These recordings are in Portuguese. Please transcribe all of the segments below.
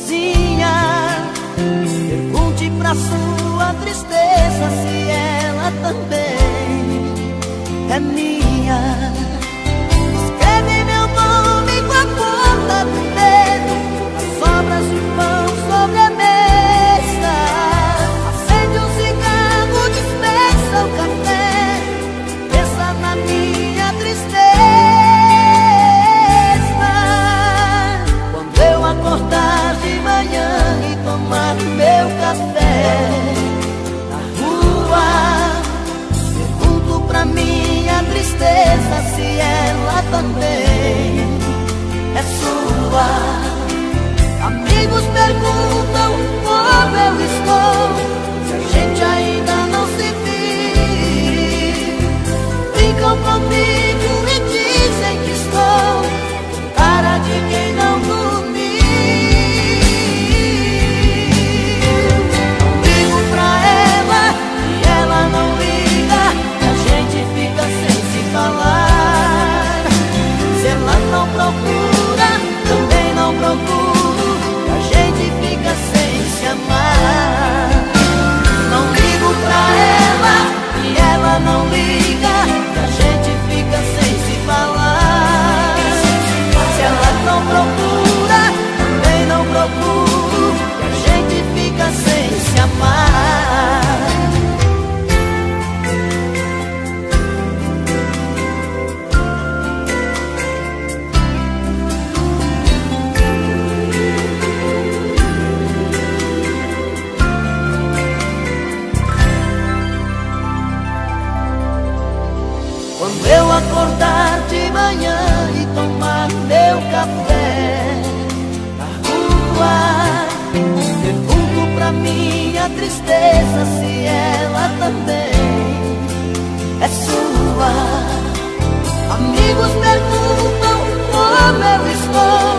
sozinha. Pergunte pra sua tristeza se ela também é minha. Escreve meu nome com a ponta do dedo, as sobras de pão sobre a mesa. Acende um cigarro, dispensa o café, pensa na minha tristeza. Quando eu acordar de manhã e tomar meu café na rua, pergunto pra minha tristeza se ela também é sua. Amigos perguntam como eu estou, se a gente ainda não se viu. Brincam comigo e dizem que estou com cara de quem não dormiu. Não ligo pra ela e ela não liga, a gente fica sem se falar. Se ela não procura, também não procuro, a gente fica sem se amar. Não ligo pra ela e ela não liga, a gente fica sem se falar. Se ela não procura, também não procuro, a gente fica sem se amar. Quando eu acordar de manhã e tomar meu café na rua, pergunto pra minha tristeza se ela também é sua. Amigos perguntam como eu estou,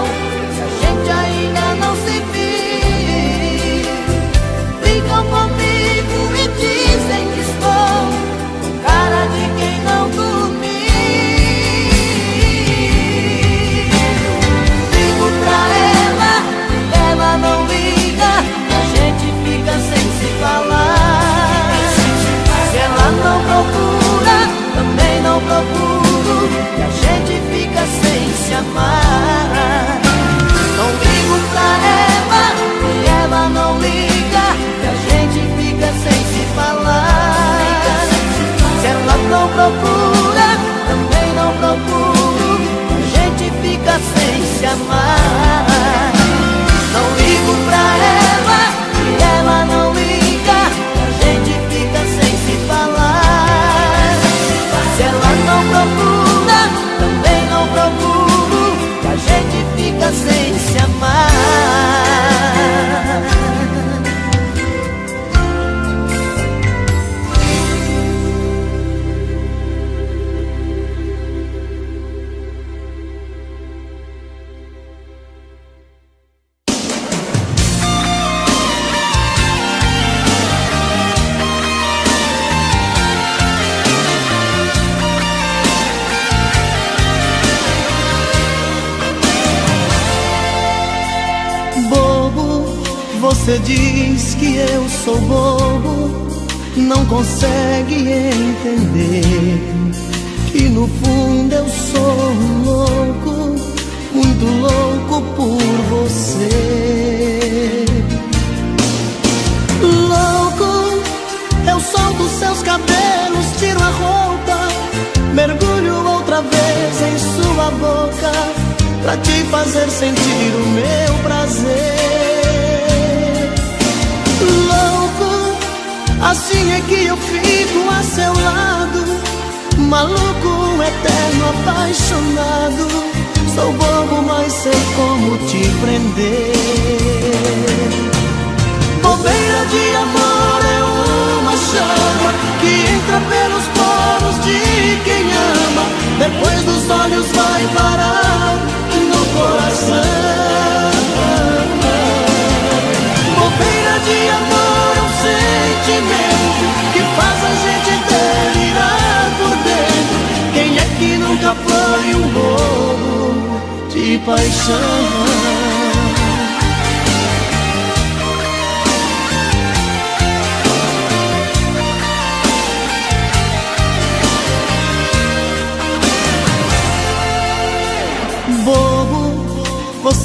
se a gente ainda não se viu. Brincam comigo e dizem que estou com cara de quem não dormiu. Ligo pra ela e ela não liga, a gente fica sem se falar. Se ela não procura, também não procuro, e a gente fica sem se amar. Não ligo pra ela e ela não liga, e a gente fica sem se falar. Se ela não procura, também não procuro, a gente fica sem se amar. Não ligo pra ela e ela não liga, a gente fica sem se falar. Se ela não procura, também não procuro, a gente fica sem se amar. Você diz que eu sou bobo, não consegue entender que no fundo eu sou louco, muito louco por você. Louco, eu solto seus cabelos, tiro a roupa, mergulho outra vez em sua boca, pra te fazer sentir o meu prazer. Louco, assim é que eu fico a seu lado, maluco, eterno, apaixonado. Sou bobo, mas sei como te prender. Bobeira de amor é uma chama que entra pelos poros de quem ama, depois dos olhos vai parar no coração. Bobeira de amor é um sentimento que faz a gente delirar por dentro. Quem é que nunca foi um bobo de paixão?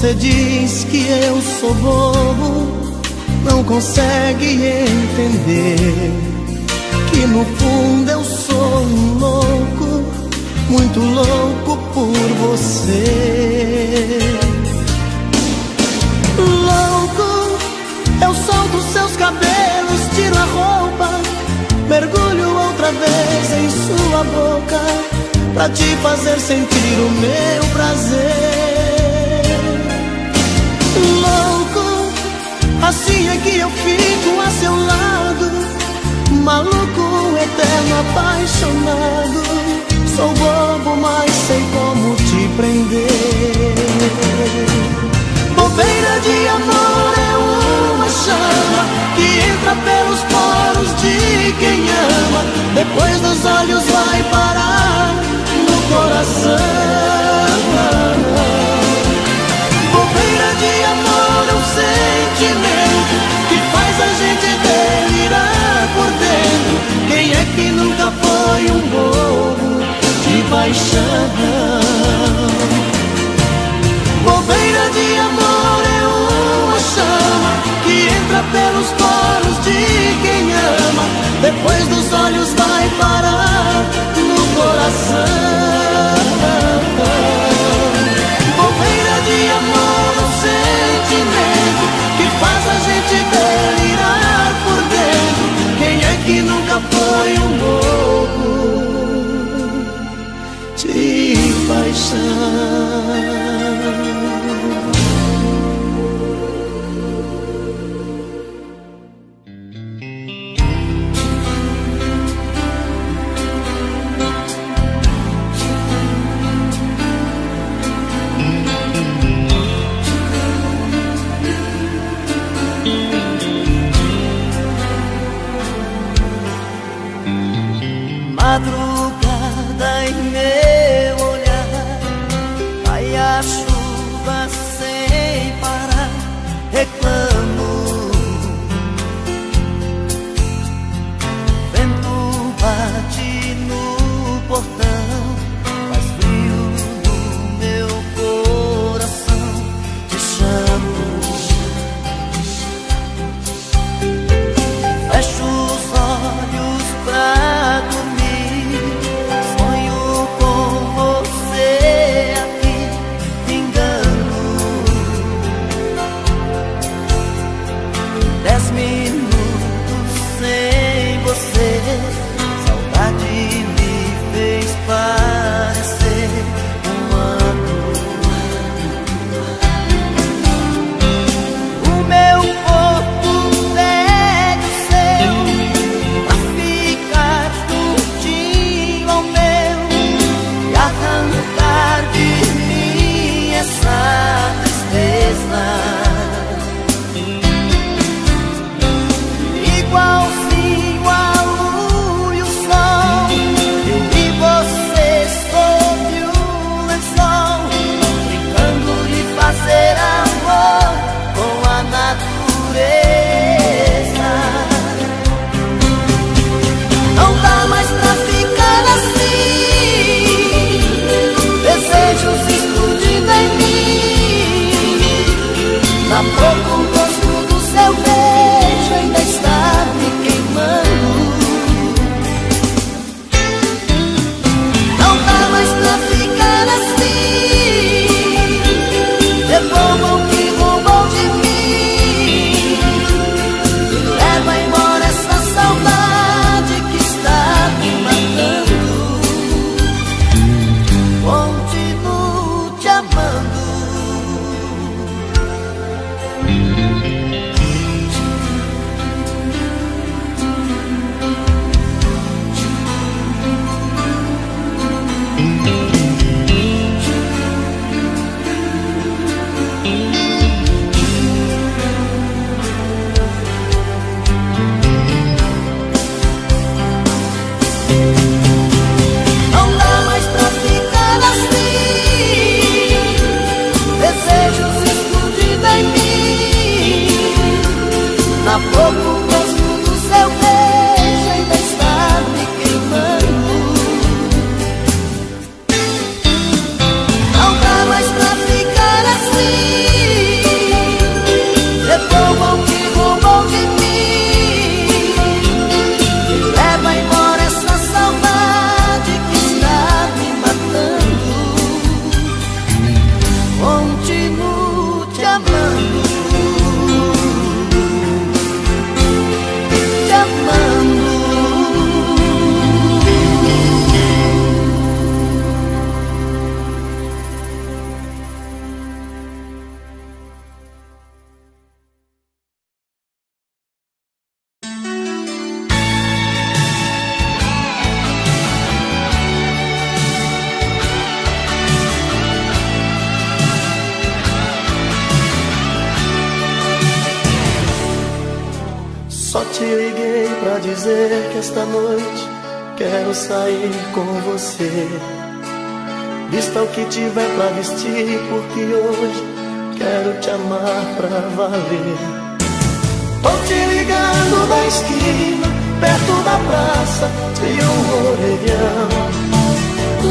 Você diz que eu sou bobo, não consegue entender que no fundo eu sou um louco, muito louco por você. Louco, eu solto seus cabelos, tiro a roupa, mergulho outra vez em sua boca, pra te fazer sentir o meu prazer. Louco, assim é que eu fico a seu lado, maluco, eterno, apaixonado. Sou bobo, mas sei como te prender. Bobeira de amor é uma chama que entra pelos poros de quem ama, depois dos olhos vai parar no coração. Bobeira de amor é um sentimento que faz a gente delirar por dentro. Quem é que nunca foi um bobo de paixão? Bobeira de amor é uma chama que entra pelos poros de quem ama, depois dos olhos vai parar no coração. Bobeira de amor é um sentimento que faz a gente delirar por dentro. Quem é que nunca foi um bobo de paixão? Madrugada em meu olhar, cai a chuva sem parar, reclamo. Vento bate no portão, faz frio no meu coração, te chamo. Fecho os olhos pra dormir, sonho com liguei pra dizer que esta noite quero sair com você. Vista o que tiver pra vestir, porque hoje quero te amar pra valer. Tô te ligando da esquina, perto da praça, de um orelhão.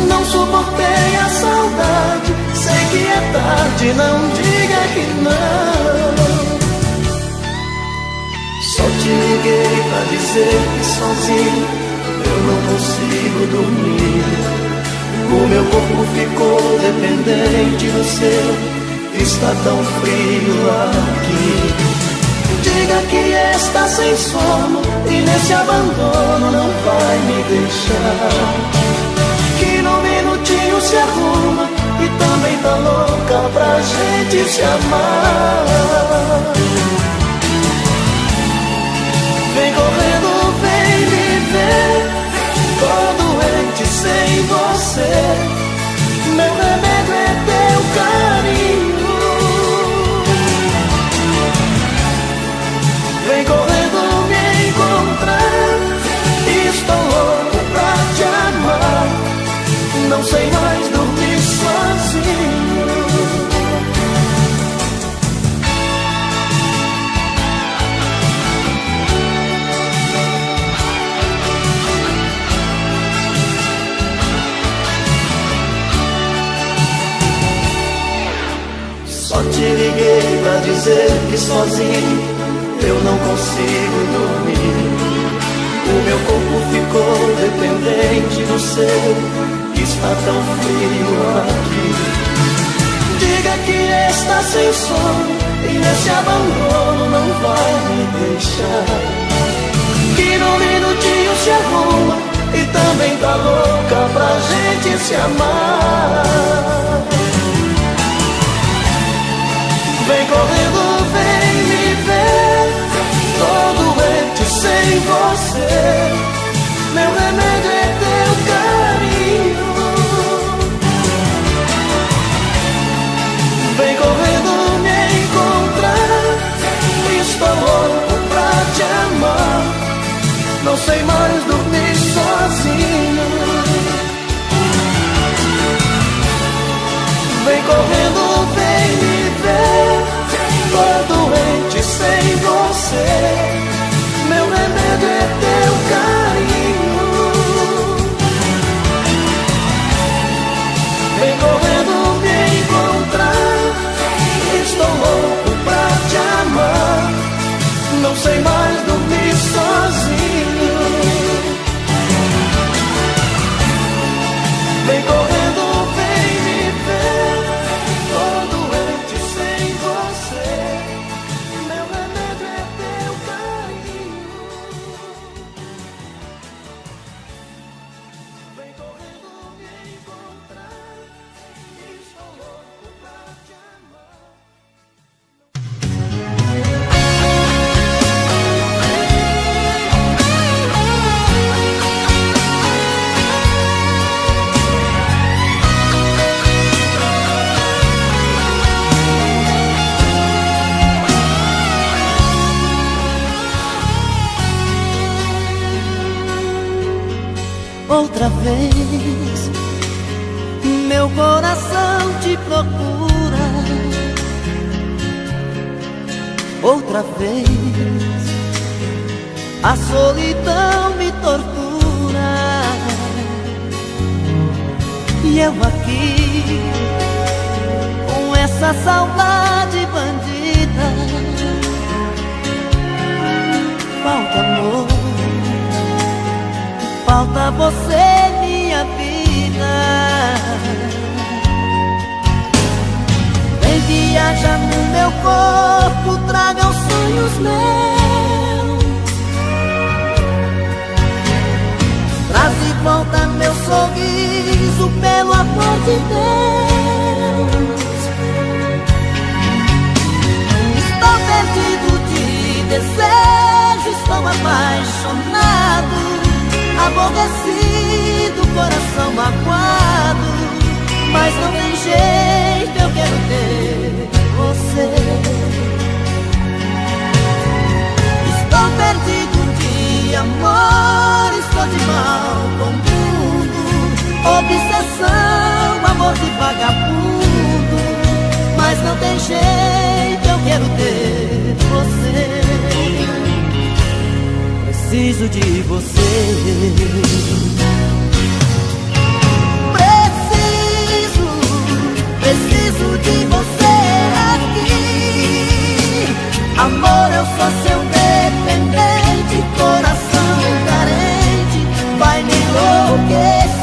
Não suportei a saudade, sei que é tarde, não diga que não. Só te liguei pra dizer que sozinho eu não consigo dormir. O meu corpo ficou dependente do seu, está tão frio aqui. Diga que está sem sono e nesse abandono não vai me deixar. Que no minutinho se arruma e também tá louca pra gente se amar. Vem correndo, vem me ver, tô doente sem você. Meu remédio é teu carinho. Vem correndo me encontrar, estou louco pra te amar. Não sei mais dormir sozinho. Só te liguei pra dizer que sozinho eu não consigo dormir. O meu corpo ficou dependente do seu, que está tão frio aqui. Diga que está sem sono e nesse abandono não vai me deixar. Que no minutinho se arruma e também tá louca pra gente se amar. Vem correndo, vem me ver, tô doente sem você. Meu remédio é teu carinho. Vem correndo me encontrar, estou louco pra te amar. Não sei mais dormir sozinho. Vem correndo, vem me ver, tô doente sem você. Meu remédio é teu carinho. Vem correndo me encontrar, estou louco pra te amar. Não sei mais dormir sozinho. Vem correndo, vem me ver, tô doente sem você. Meu remédio é teu carinho. Vem correndo me encontrar, estou louco pra te amar. Outra vez, meu coração te procura. Outra vez, a solidão me tortura. E eu aqui, com essa saudade bandida. Falta amor, falta você, minha vida. Vem viajar no meu corpo, traga os sonhos meus. Traz de volta meu sorriso, pelo amor de Deus. Estou perdido de desejo, estou apaixonado, aborrecido, coração magoado. Mas não tem jeito, eu quero ter você. Estou perdido Obsessão, amor de vagabundo, mas não tem jeito, eu quero ter você. Preciso de você. Preciso de você aqui. Amor, eu sou seu dependente, coração carente, vai me enlouquecer.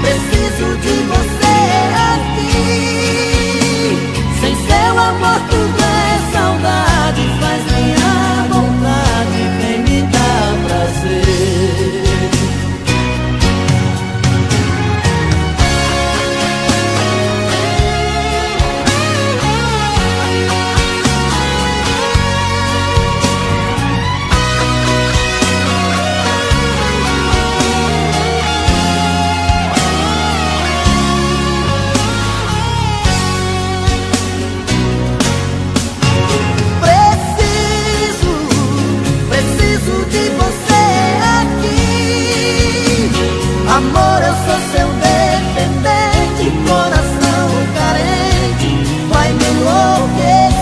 Preciso de você aqui. Sem seu amor tudo é saudade, faz minha vontade, vem me dar prazer. Amor, eu sou seu dependente, coração carente, vai me enlouquecer.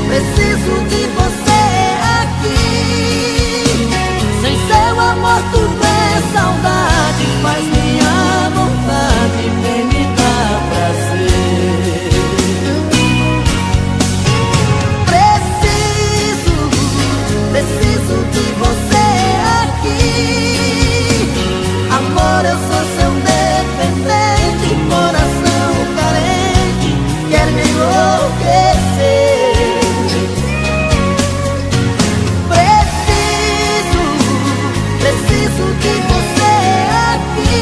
Preciso de você aqui. Sem seu amor tudo é saudade, faz minha vontade, vem me dar prazer. Preciso de você aqui. Amor, eu sou seu dependente, coração carente, quer me enlouquecer. Preciso de você aqui.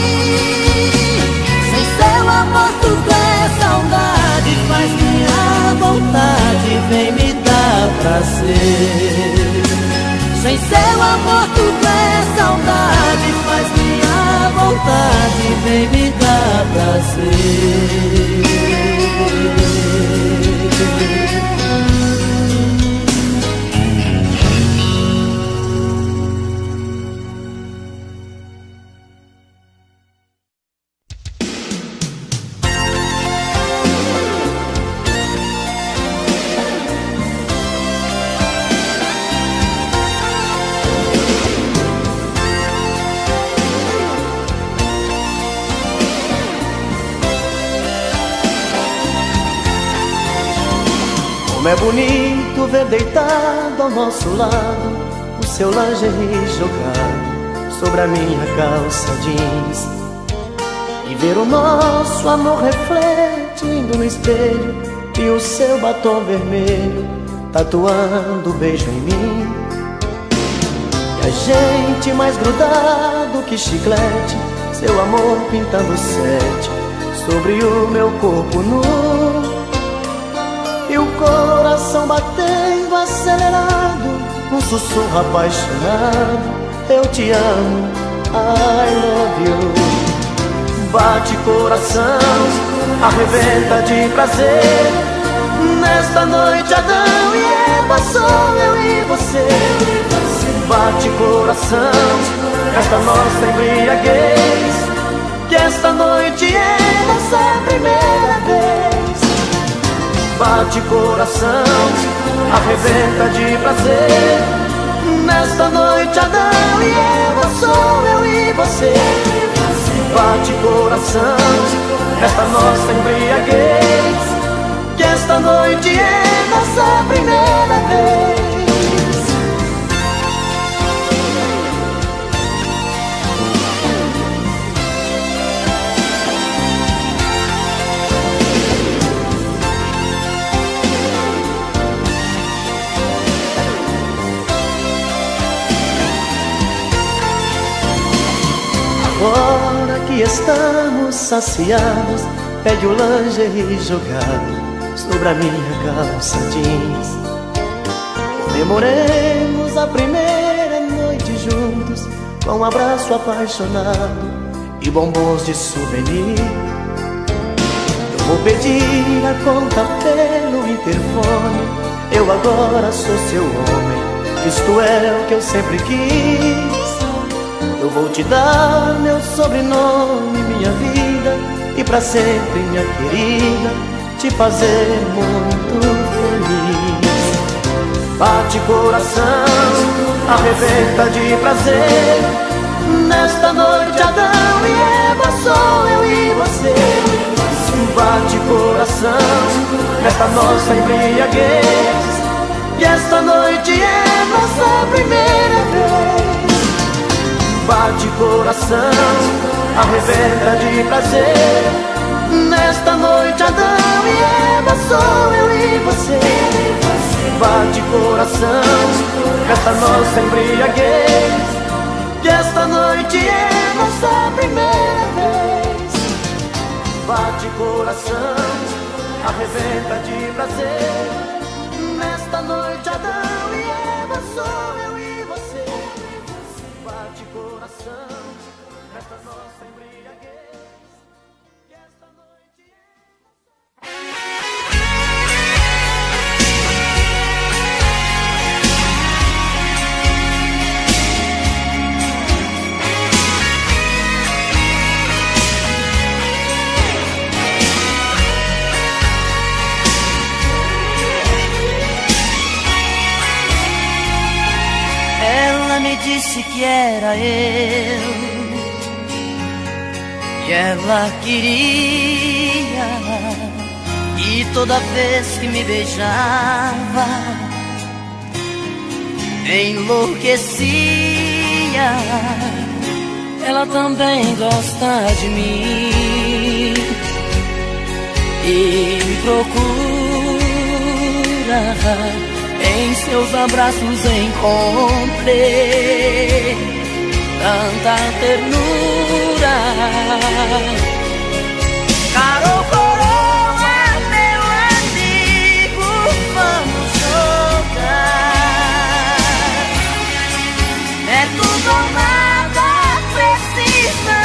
Sem seu amor tudo é saudade, faz minha vontade, vem me dar prazer. Sem seu amor tudo é saudade, faz minha vontade, vem me dar prazer. Como é bonito ver deitado ao nosso lado o seu lingerie jogado sobre a minha calça jeans, e ver o nosso amor refletindo no espelho e o seu batom vermelho tatuando um beijo em mim. E a gente mais grudado que chiclete, seu amor pintando sete sobre o meu corpo nu. E o coração batendo acelerado, um sussurro apaixonado: eu te amo, I love you. Bate coração, arrebenta de prazer. Nesta noite Adão e Eva, sou eu e você. Bate coração, esta nossa embriaguez, que esta noite é nossa primeira vez. Bate coração, arrebenta de prazer. Nesta noite Adão e Eva, sou eu e você. Bate coração, esta nossa embriaguez, que esta noite é nossa primeira vez. Agora que estamos saciados, pegue o lingerie jogado sobre a minha calça jeans. Comemoremos a primeira noite juntos, com um abraço apaixonado e bombons de souvenir. Eu vou pedir a conta pelo interfone. Eu agora sou seu homem, isto é o que eu sempre quis. Eu vou te dar meu sobrenome, minha vida, e pra sempre, minha querida, te fazer muito feliz. Bate coração, arrebenta de prazer. Nesta noite Adão e Eva, sou eu e você. Bate coração, nesta nossa embriaguez. E esta noite é nossa primeira vez. Bate coração, arrebenta de prazer. Nesta noite Adão e Eva, sou eu e você. Bate coração, nesta nossa embriaguez. E esta noite é nossa primeira vez. Bate coração, arrebenta de prazer. Nesta noite Adão e Eva, sou eu e você. Bate coração, nesta nossa embriaguez. E esta noite é... Ela me disse que era eu, que ela queria, e toda vez que me beijava enlouquecia. Ela também gosta de mim e me procura. Em seus abraços encontrei tanta ternura. Caro coroa, meu amigo, vamos jogar. É tudo ou nada, precisamos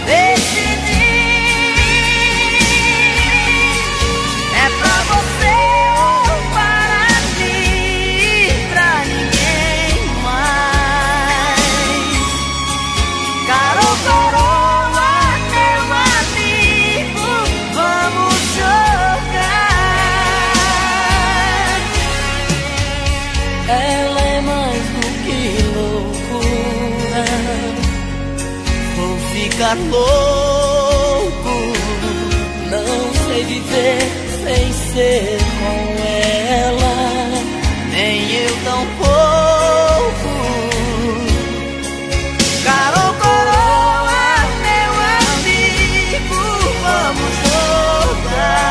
decidir. É pra você ou para mim, pra ninguém mais. Caro coroa, meu amigo, vamos jogar. Ela é mais do que loucura. Vou ficar louco, não sei viver sem ser com ela, nem eu tão pouco. Caro coroa, meu amigo, vamos jogar.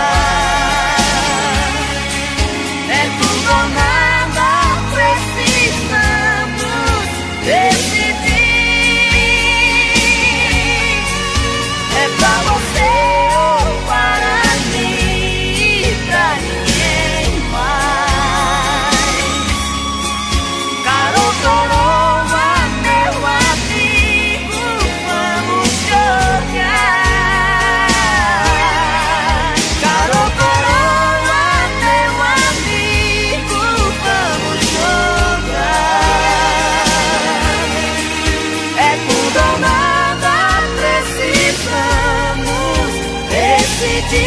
É tudo ou nada, precisamos decidir. É pra você ou para mim, pra ninguém mais. Caro coroa, meu amigo, vamos jogar. Caro coroa, meu amigo, vamos jogar. É tudo ou nada, precisamos decidir.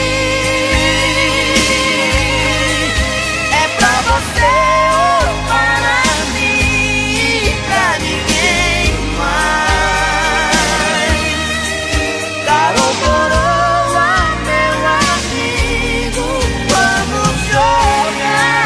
É pra você ou para mim, pra ninguém mais. Caro coroa, meu amigo, vamos jogar.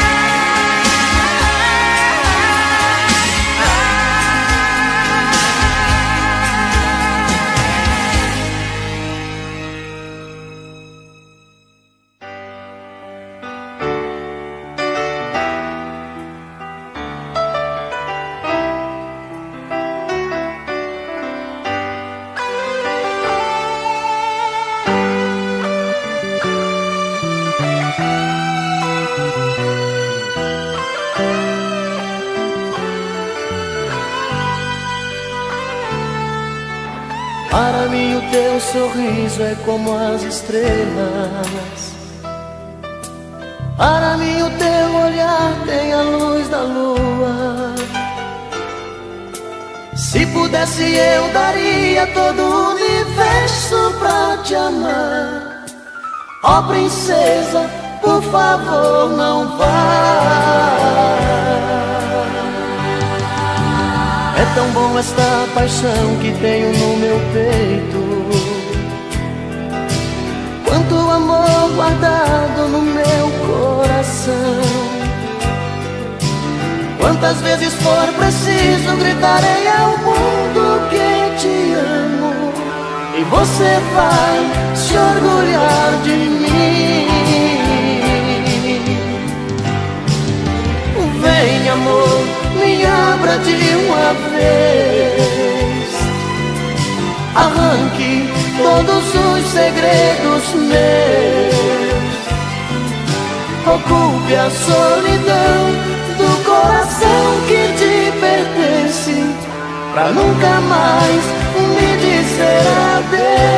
teu sorriso é como as estrelas. Para mim o teu olhar tem a luz da lua. Se pudesse eu daria todo o universo pra te amar. Ó princesa, por favor não vá. É tão bom esta paixão que tenho no meu peito. Quanto amor guardado no meu coração. Quantas vezes for preciso gritarei ao mundo que te amo. E você vai se orgulhar de mim. Vem amor, me abra de uma vez. Arranque todos os segredos meus. Ocupe a solidão do coração que te pertence, pra nunca mais me dizer adeus.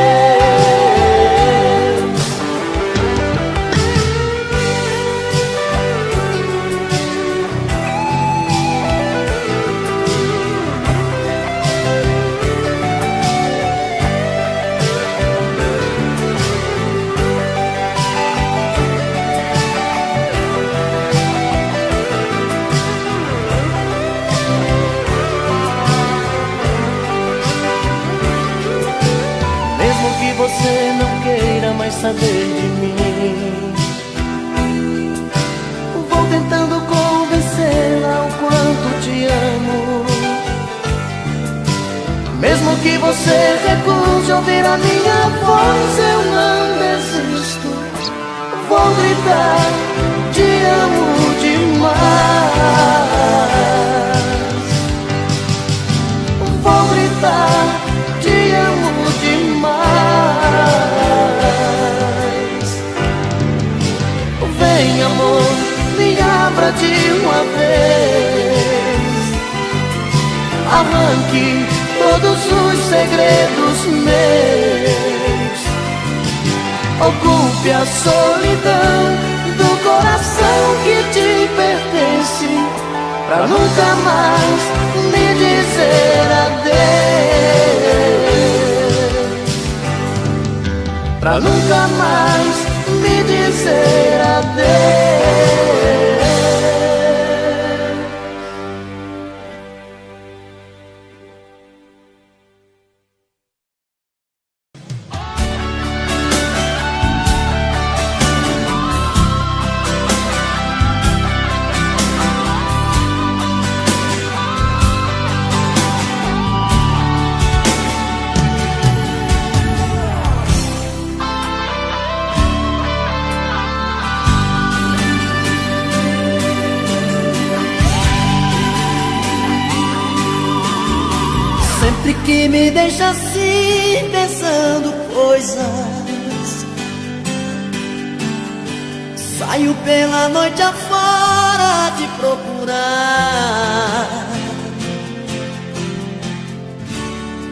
Você não queira mais saber de mim. Vou tentando convencê-la o quanto te amo. Mesmo que você recuse ouvir a minha voz, eu não desisto. Vou gritar, te amo demais. Vou gritar, te amo demais. Vem amor, me abra de uma vez. Arranque todos os segredos meus. Ocupe a solidão do coração que te pertence, pra nunca mais me dizer adeus. Pra nunca mais me dizer adeus. Sempre que me deixa assim pensando coisas, saio pela noite afora te procurar.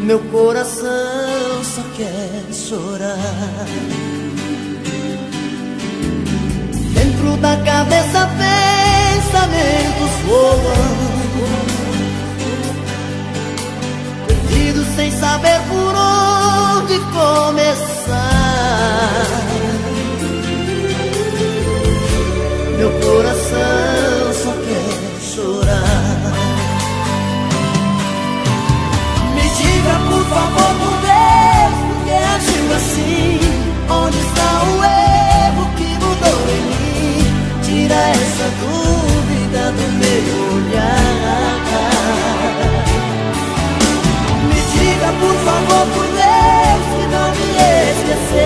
Meu coração só quer chorar. Dentro da cabeça pensamentos voam, sem saber por onde começar. Meu coração só quer chorar. Me diga por favor, por Deus, por que agiu assim? Onde está o erro que mudou em mim? Tira essa dúvida do meu olhar. Diga por favor, por Deus, que não me esquecer.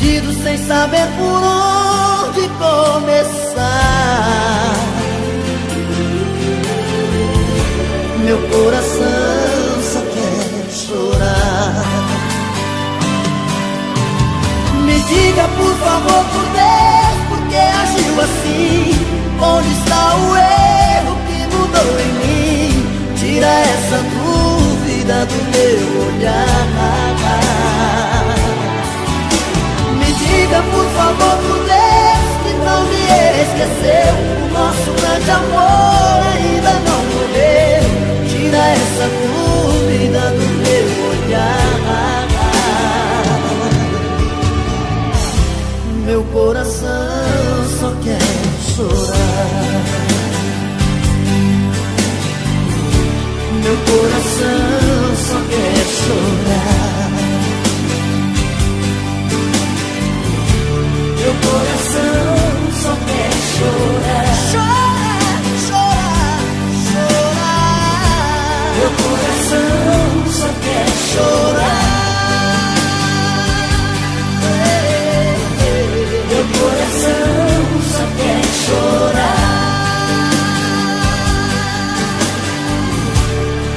perdido sem saber por onde começar. Meu coração só quer chorar. Me diga por favor, por Deus, por que agiu assim? Onde está o erro que mudou em mim? Tira essa dúvida do meu olhar. Me diga por favor, por Deus, que não me esqueceu. O nosso grande amor ainda não morreu. Tira essa dúvida do meu olhar. Meu coração só quer chorar. Meu coração só quer chorar. Meu coração só quer chorar. Chorar, chorar, chorar. Meu coração só quer chorar. Meu coração só quer chorar.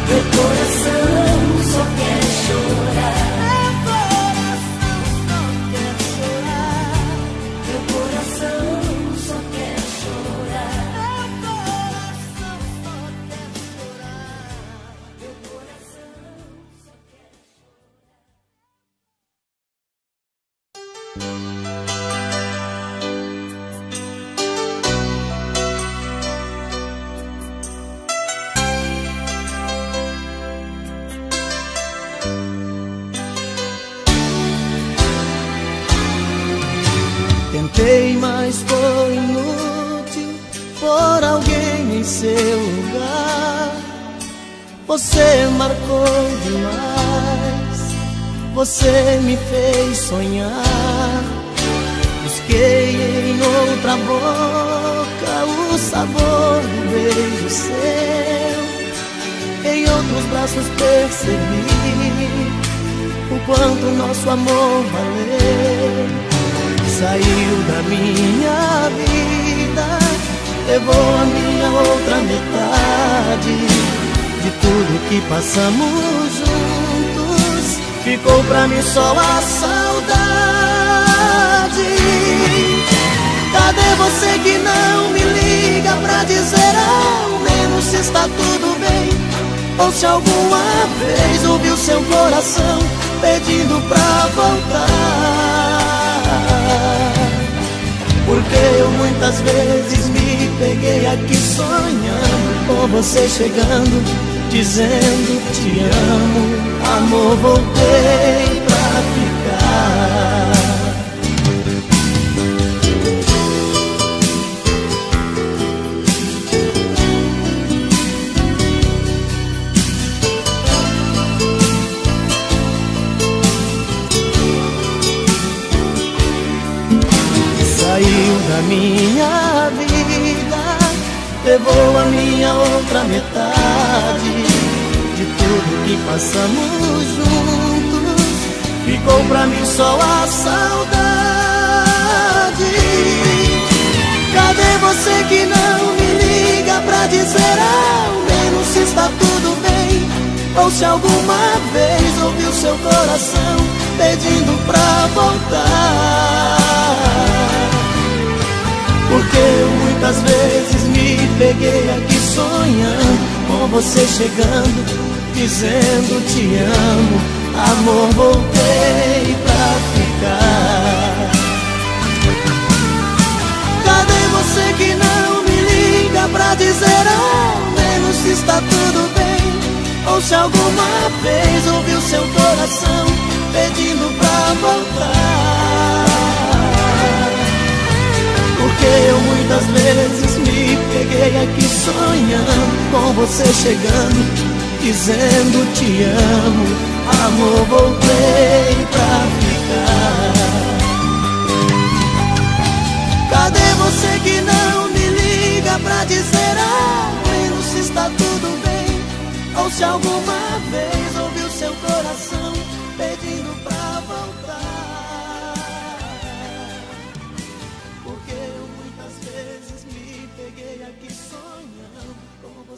Meu coração só quer chorar. Meu coração só quer chorar. Meu coração só quer chorar. Meu coração só quer Tentei, mas foi inútil por alguém em seu lugar. Você marcou demais, você me fez sonhar. Busquei em outra boca o sabor do beijo seu. Em outros braços percebi o quanto nosso amor valeu. Saiu da minha vida, levou a minha outra metade. De tudo que passamos juntos, ficou pra mim só a saudade. Cadê você que não me liga pra dizer ao menos se está tudo bem? Ou se alguma vez ouviu seu coração pedindo pra voltar? Porque eu muitas vezes me peguei aqui sonhando com você chegando, dizendo te amo. Amor, voltei pra ficar. Saiu da minha vida, levou a minha outra metade. De tudo que passamos juntos, ficou pra mim só a saudade. Cadê você que não me liga pra dizer ao menos se está tudo bem? Ou se alguma vez ouviu seu coração pedindo pra voltar? Porque eu muitas vezes me peguei aqui sonhando com você chegando, dizendo te amo. Amor, voltei pra ficar. Cadê você que não me liga pra dizer ao menos se está tudo bem? Ou se alguma vez ouviu seu coração pedindo pra voltar? Porque eu muitas vezes me peguei aqui sonhando com você chegando, dizendo te amo. Amor, voltei pra ficar. Cadê você que não me liga pra dizer ao menos se está tudo bem? Ou se alguma vez ouviu seu coração pedindo pra voltar?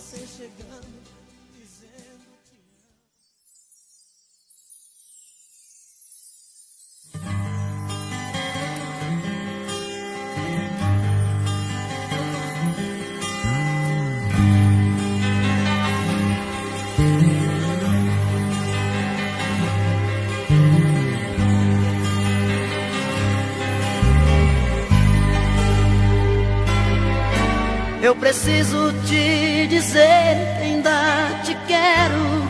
você chegando, dizendo te amo. Eu preciso te dizer que ainda te quero,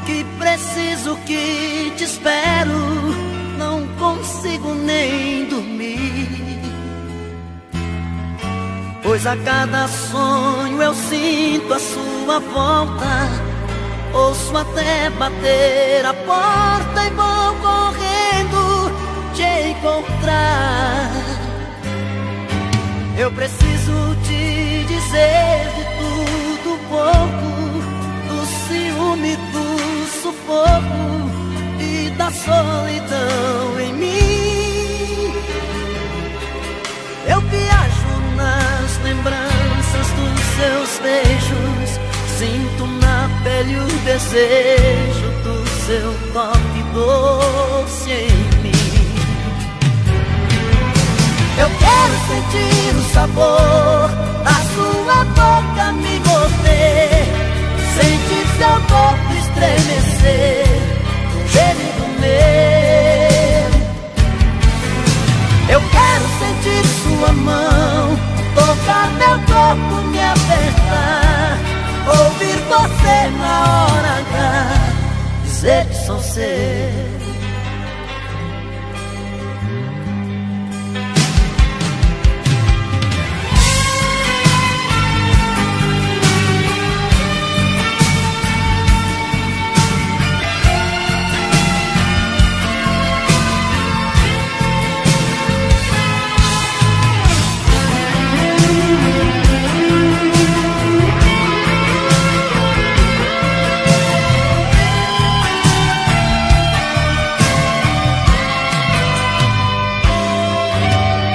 que preciso, que te espero, não consigo nem dormir, pois a cada sonho eu sinto a sua volta, ouço até bater a porta e vou correndo te encontrar. Eu preciso te dizer de tudo um pouco, do ciúme, do sufoco e da solidão em mim. Eu viajo nas lembranças dos seus beijos, sinto na pele o desejo do seu toque doce em mim. Eu quero sentir o sabor da sua boca me morder, sentir seu corpo estremecer, o gemido meu. Eu quero sentir sua mão tocar meu corpo, me apertar, ouvir você na hora H dizer que sou seu.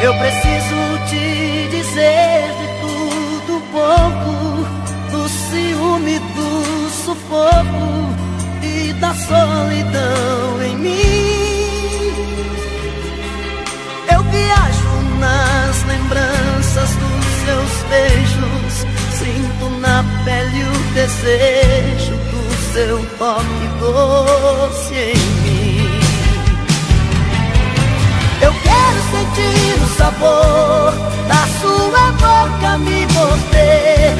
Eu preciso te dizer de tudo um pouco, do ciúme, do sufoco e da solidão em mim. Eu viajo nas lembranças dos seus beijos, sinto na pele o desejo do seu toque doce em mim. Eu quero sentir o sabor da sua boca me morder,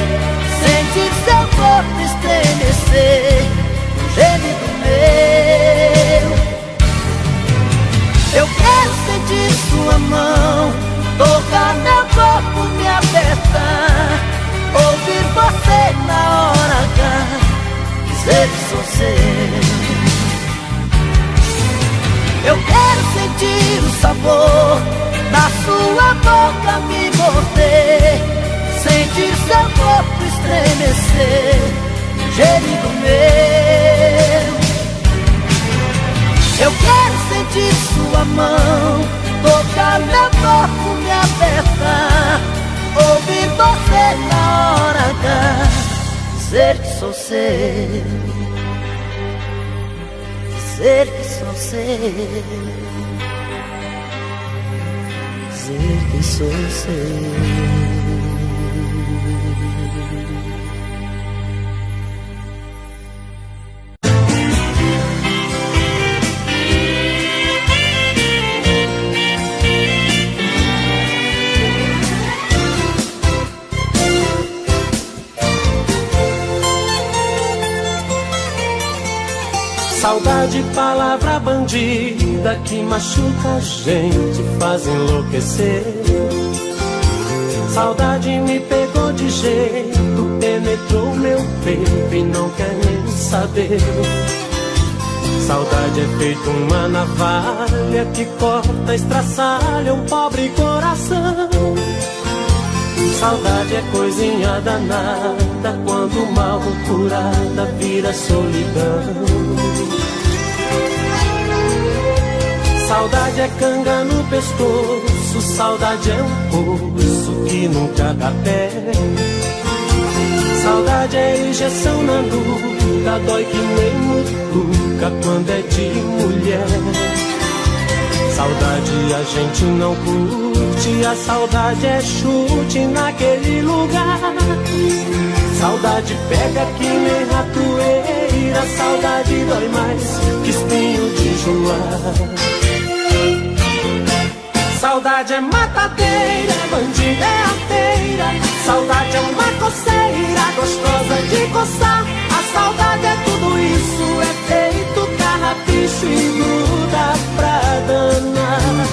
sentir seu corpo estremecer, o gemido meu. Eu quero sentir sua mão tocar meu corpo, me apertar, ouvir você na hora H dizer que sou seu. Eu quero sentir o sabor da sua boca me morder, sentir seu corpo estremecer, o gemido meu. Eu quero sentir sua mão tocar meu corpo, me apertar, ouvir você na hora H dizer que sou seu. Dizer que sou seu, dizer que sou seu. Saudade, palavra bandida que machuca a gente, faz enlouquecer. Saudade me pegou de jeito, penetrou meu peito e não quer nem saber. Saudade é feito uma navalha que corta, estraçalha um pobre coração. Saudade é coisinha danada, quando mal curada vira solidão. Saudade é canga no pescoço, saudade é um poço que nunca dá pé. Saudade é injeção na nuca, dói que nem mutuca quando é de mulher. Saudade a gente não curte, a saudade é chute naquele lugar. Saudade pega que nem ratoeira, saudade dói mais que espinho de joar. Saudade é matadeira, bandida é arteira. Saudade é uma coceira, gostosa de coçar. A saudade é tudo isso, é feito carrapicho e gruda pra danar.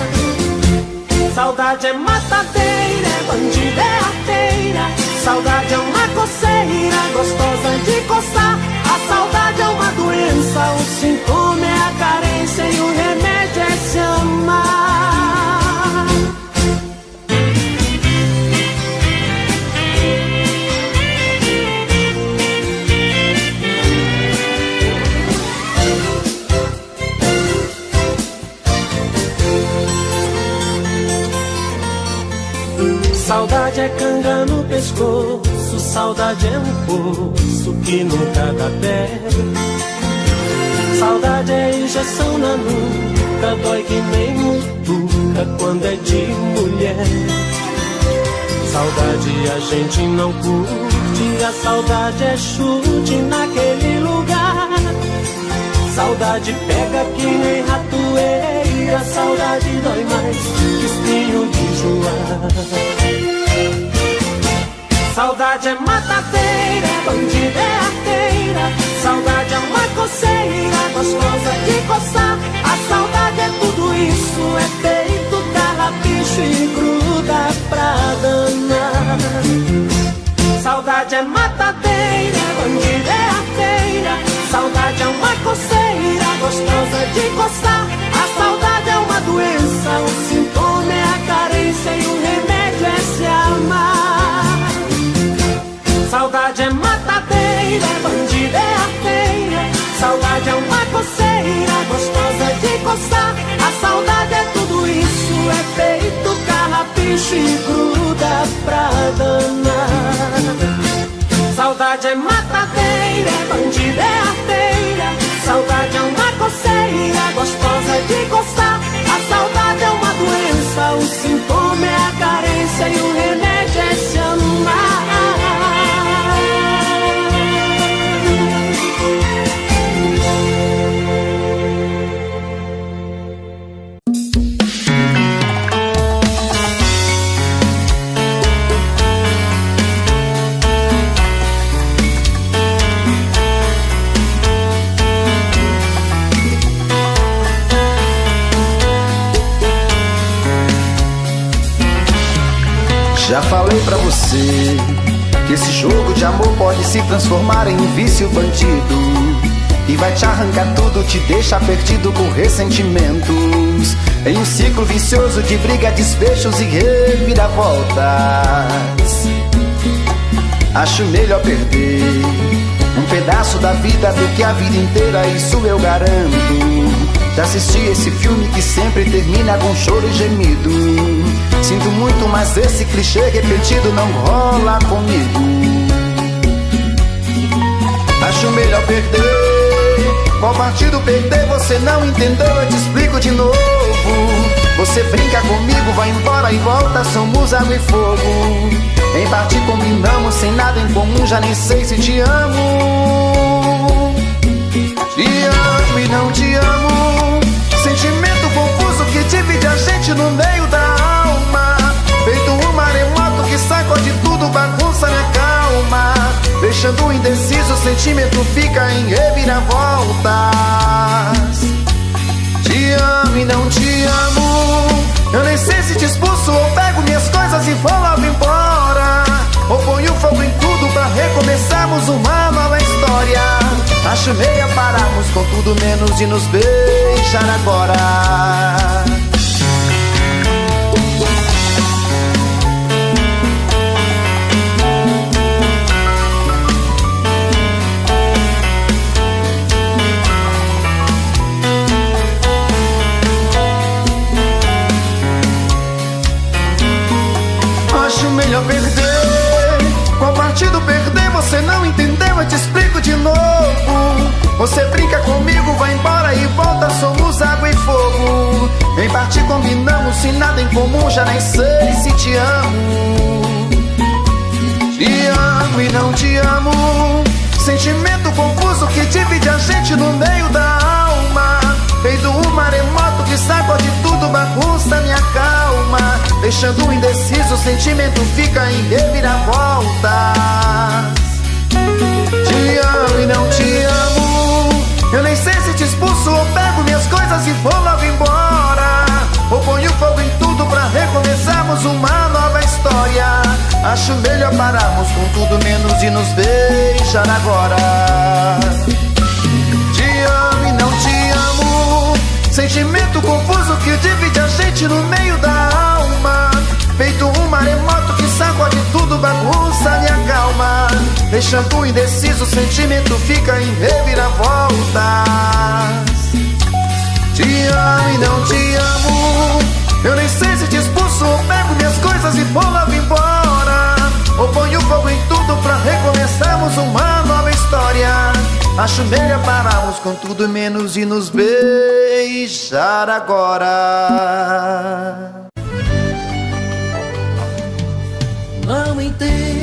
Saudade é matadeira, é bandida, é arteira. Saudade é uma coceira, gostosa de coçar. A saudade é uma doença, o sintoma é a carência e o remédio é se amar. Saudade é canga no pescoço, saudade é um poço que nunca dá pé. Saudade é injeção na nuca, dói que nem mutuca quando é de mulher. Saudade a gente não curte, a saudade é chute naquele lugar. Saudade pega que nem ratoeira, saudade dói mais que espinho de joar. Saudade é matadeira, é bandida, é arteira. Saudade é uma coceira, gostosa de coçar. A saudade é tudo isso, é feito carrapicho e gruda pra danar. Saudade é matadeira, é bandida, é arteira. Saudade é uma coceira, gostosa de coçar. A saudade é uma doença, o sintoma é a carência e o remédio é se amar. Saudade é matadeira, é bandida, é arteira. Saudade é uma coceira, gostosa de coçar. A saudade é tudo isso, é feito carrapicho e gruda pra danar. Saudade é matadeira, é bandida, é arteira. Saudade é uma coceira, gostosa de coçar. A saudade é uma doença, o sintoma é a carência e o remédio é se amar. Já falei pra você que esse jogo de amor pode se transformar em um vício bandido e vai te arrancar tudo, te deixar perdido com ressentimentos, em um ciclo vicioso de briga, desfechos e reviravoltas. Acho melhor perder um pedaço da vida do que a vida inteira, isso eu garanto. Já assisti esse filme que sempre termina com choro e gemido. Sinto muito, mas esse clichê repetido não rola comigo. Acho melhor perder. Qual partido perder? Você não entendeu, eu te explico de novo. Você brinca comigo, vai embora e volta, somos água e fogo. Em parte combinamos, sem nada em comum, já nem sei se te amo. Te amo e não te amo, sentimento confuso que divide a gente no meio da alma. Feito um maremoto que sacode tudo, bagunça minha calma. Deixando indeciso, o sentimento fica em reviravoltas. Te amo e não te amo, eu nem sei se te expulso ou pego minhas coisas e vou logo embora, ou ponho fogo em tudo pra recomeçarmos uma nova história. Acho meio pararmos com tudo menos de nos beijar agora. Acho melhor perder. Qual partido perder? Você namoramos sem nada em comum, já nem sei se te amo. Te amo e não te amo, sentimento confuso que divide a gente no meio da alma. Feito um maremoto que sacode tudo, bagunça minha calma, deixando indeciso, o sentimento fica em reviravoltas. Te amo e não te amo, eu nem sei se te expulso ou pego minhas coisas e vou logo embora, ou ponho fogo em tudo pra recomeçarmos uma nova história. Acho melhor pararmos com tudo menos de nos beijar agora. Te amo e não te amo, sentimento confuso que divide a gente no meio da alma. Feito um maremoto que sacode tudo, bagunça minha calma, deixando indeciso, o sentimento fica em reviravoltas. Te amo e não te amo, eu nem sei se te expulso ou pego minhas coisas e vou logo embora, ou ponho fogo em tudo pra recomeçarmos uma nova história. Acho melhor pararmos com tudo menos de nos beijar agora. Não entendo